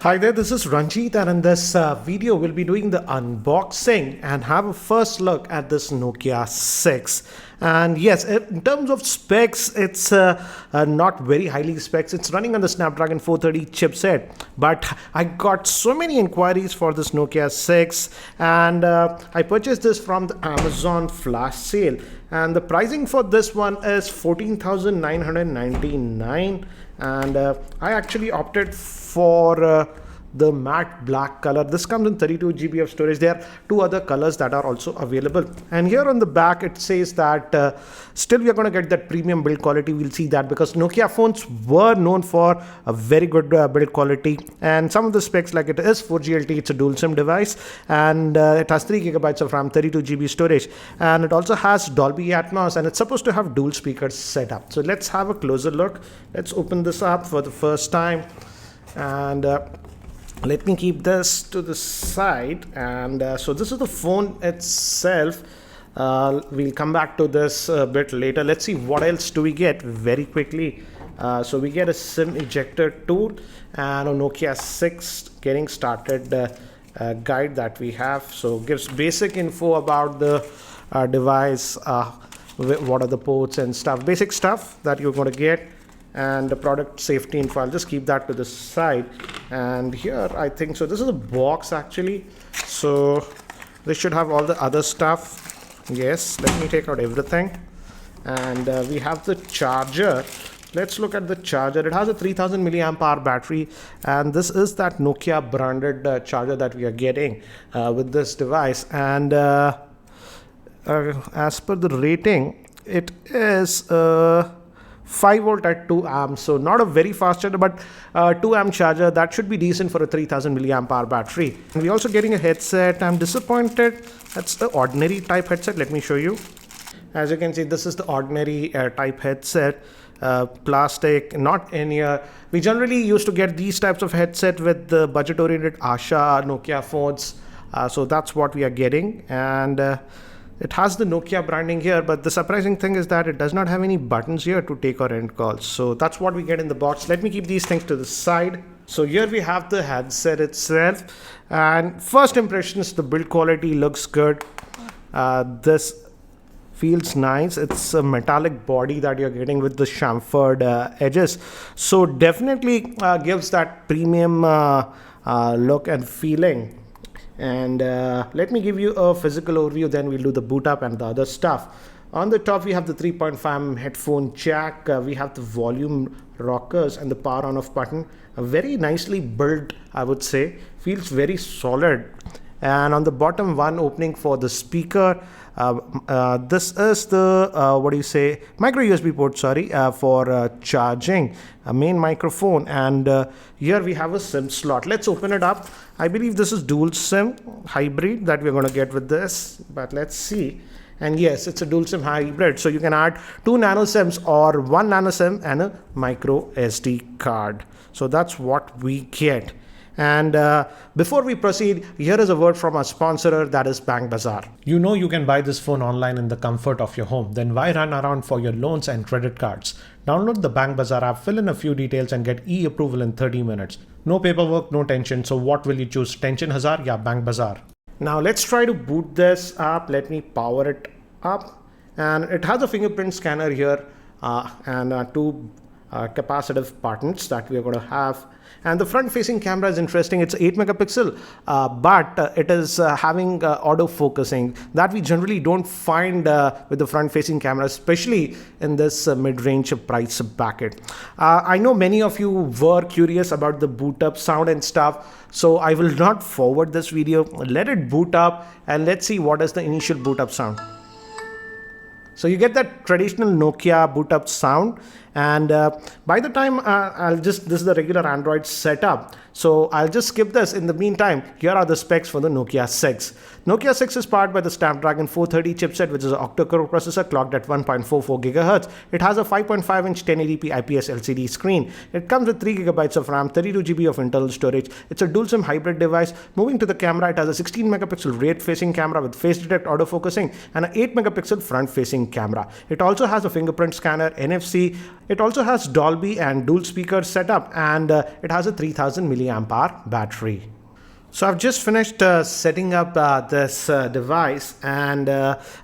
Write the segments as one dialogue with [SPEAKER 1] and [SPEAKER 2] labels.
[SPEAKER 1] Hi there, this is Ranjit, and in this video we'll be doing the unboxing and have a first look at this Nokia 6. And yes, in terms of specs, it's not very highly specs. It's running on the Snapdragon 430 chipset, but I got so many inquiries for this Nokia 6, and I purchased this from the Amazon flash sale, and the pricing for this one is 14,999, and I actually opted for the matte black color. This comes in 32 GB of storage. There are two other colors that are also available, and here on the back it says that still we are going to get that premium build quality. We'll see that because Nokia phones were known for a very good build quality, and some of the specs, like it is 4G LTE, it's a dual SIM device, and it has 3 GB of RAM, 32 GB storage, and it also has Dolby Atmos, and it's supposed to have dual speakers set up. So let's have a closer look. Let's open this up for the first time, and let me keep this to the side. And so this is the phone itself. We'll come back to this a bit later. Let's see what else do we get very quickly. So we get a SIM ejector tool and a Nokia 6 getting started guide that we have. So gives basic info about the device, what are the ports and stuff, basic stuff that you're going to get, and the product safety info. I'll just keep that to the side. And here I think so this is a box actually, so this should have all the other stuff. Yes, let me take out everything. And we have the charger. Let's look at the charger. It has a 3000 milliamp hour battery, and this is that Nokia branded charger that we are getting with this device. And as per the rating, it is 5 volt at 2 amps, so not a very fast charger, but 2 amp charger. That should be decent for a 3000 milliamp hour battery. And we're also getting a headset. I'm disappointed that's the ordinary type headset. Let me show you. As you can see, this is the ordinary type headset, plastic, not in here. We generally used to get these types of headset with the budget oriented Asha Nokia phones, so that's what we are getting. And it has the Nokia branding here, but the surprising thing is that it does not have any buttons here to take or end calls. So that's what we get in the box. Let me keep these things to the side. So here we have the headset itself, and first impressions, the build quality looks good. This feels nice. It's a metallic body that you're getting with the chamfered edges, so definitely gives that premium look and feeling. And let me give you a physical overview, then we'll do the boot up and the other stuff. On the top we have the 3.5 headphone jack, we have the volume rockers and the power on off button. Very nicely built, I would say. Feels very solid. And on the bottom, one opening for the speaker. This is the micro USB port, for charging, a main microphone, and here we have a SIM slot. Let's open it up. I believe this is dual SIM hybrid that we're going to get with this, but let's see. And yes, it's a dual SIM hybrid, so you can add 2 nano SIMs or 1 nano SIM and a micro SD card. So that's what we get. And before we proceed, here is a word from our sponsor, that is Bank Bazaar. You know you can buy this phone online in the comfort of your home. Then why run around for your loans and credit cards? Download the Bank Bazaar app, fill in a few details and get e-approval in 30 minutes. No paperwork, no tension. So what will you choose? Tension Hazar ya Bank Bazaar? Now let's try to boot this up. Let me power it up. And it has a fingerprint scanner here and 2 capacitive buttons that we are going to have. And the front facing camera is interesting. It's 8 megapixel, but it is having auto focusing that we generally don't find with the front facing camera, especially in this mid-range price bracket. I know many of you were curious about the boot up sound and stuff, so I will not forward this video. Let it boot up and let's see what is the initial boot up sound. So you get that traditional Nokia boot up sound, and by the time this is the regular Android setup, so I'll just skip this. In the meantime, here are the specs for the Nokia 6. Nokia 6 is powered by the Snapdragon 430 chipset, which is an octa-core processor clocked at 1.44 GHz. It has a 5.5-inch 1080p IPS LCD screen. It comes with 3 GB of RAM, 32 GB of internal storage. It's a dual SIM hybrid device. Moving to the camera, it has a 16 megapixel rear-facing camera with face detect autofocusing and an 8 megapixel front-facing camera. It also has a fingerprint scanner, NFC It also has Dolby and dual speaker setup, and it has a 3000 milliamp hour battery. So I've just finished setting up this device, and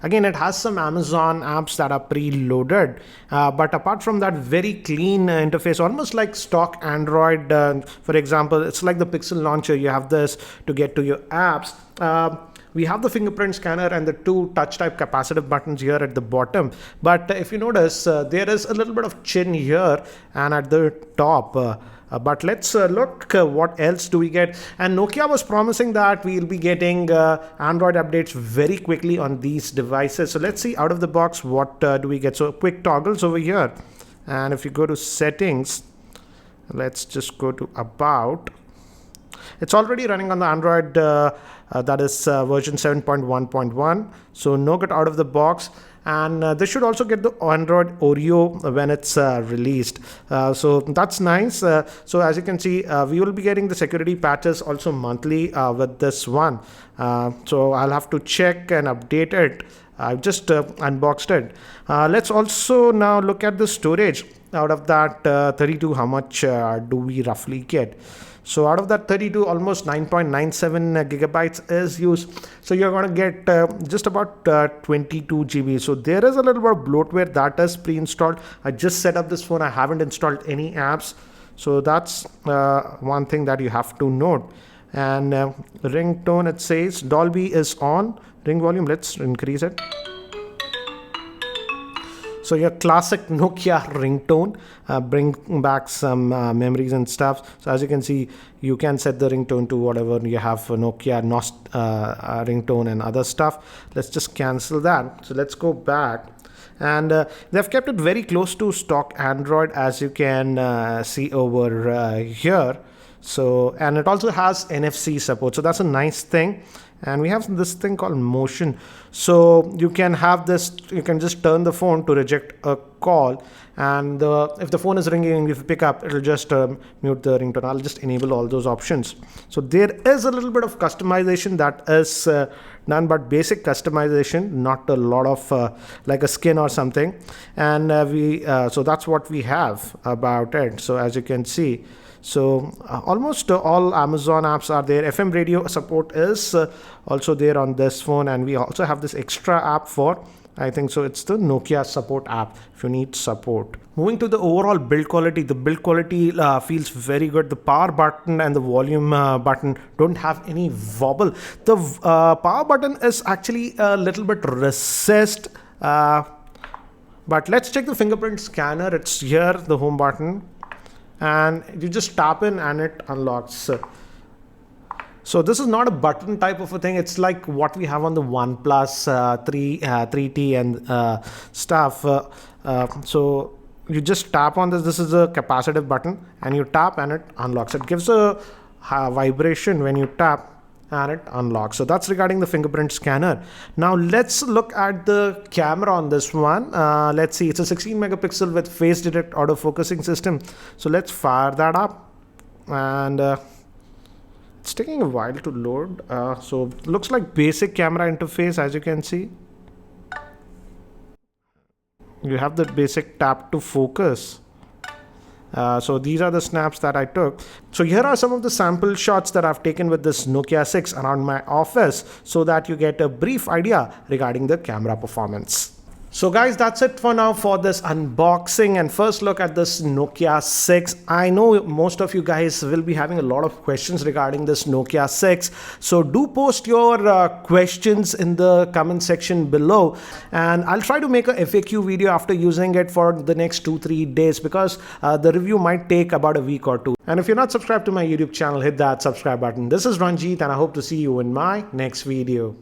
[SPEAKER 1] again it has some Amazon apps that are preloaded, but apart from that, very clean interface, almost like stock Android. For example, it's like the Pixel launcher. You have this to get to your apps. We have the fingerprint scanner and the two touch type capacitive buttons here at the bottom, but if you notice, there is a little bit of chin here and at the top. But let's look what else do we get. And Nokia was promising that we'll be getting Android updates very quickly on these devices. So let's see out of the box what do we get. So quick toggles over here, and if you go to settings, let's just go to about. It's already running on the Android that is version 7.1.1. So Nougat out of the box. And this should also get the Android Oreo when it's released. So that's nice. So as you can see, we will be getting the security patches also monthly with this one. So I'll have to check and update it. I've just unboxed it. Let's also now look at the storage. Out of that 32, how much do we roughly get? So out of that 32, almost 9.97 gigabytes is used. So you're going to get just about 22 GB. So there is a little bit of bloatware that is pre-installed. I just set up this phone. I haven't installed any apps. So that's one thing that you have to note. And ringtone, it says Dolby is on. Ring volume, let's increase it. So your classic Nokia ringtone, bring back some memories and stuff. So as you can see, you can set the ringtone to whatever you have for Nokia ringtone and other stuff. Let's just cancel that. So let's go back. And they've kept it very close to stock Android, as you can see over here. So, and it also has NFC support. So that's a nice thing. And we have this thing called motion. So you can have this, you can just turn the phone to reject a call. And if the phone is ringing, if you pick up, it'll just mute the ringtone. I'll just enable all those options. So there is a little bit of customization that is done, but basic customization, not a lot of like a skin or something. And so that's what we have about it. So as you can see, so almost all Amazon apps are there. FM radio support is also there on this phone, and we also have this extra app for, I think so, it's the Nokia support app if you need support. Moving to the overall build quality, the build quality feels very good. The power button and the volume button don't have any wobble. The power button is actually a little bit recessed, but let's check the fingerprint scanner. It's here, the home button, and you just tap in and it unlocks. So this is not a button type of a thing. It's like what we have on the OnePlus 3T and stuff. So you just tap on this. This is a capacitive button, and you tap and it unlocks. It gives a vibration when you tap and it unlocks. So that's regarding the fingerprint scanner. Now let's look at the camera on this one. Let's see, it's a 16 megapixel with face detect autofocusing system. So let's fire that up, and it's taking a while to load. So it looks like basic camera interface, as you can see. You have the basic tap to focus. So these are the snaps that I took. So here are some of the sample shots that I've taken with this Nokia 6 around my office, so that you get a brief idea regarding the camera performance. So guys, that's it for now for this unboxing and first look at this Nokia 6. I know most of you guys will be having a lot of questions regarding this Nokia 6. So do post your questions in the comment section below, and I'll try to make a FAQ video after using it for the next 2-3 days, because the review might take about a week or two. And if you're not subscribed to my YouTube channel, hit that subscribe button. This is Ranjit, and I hope to see you in my next video.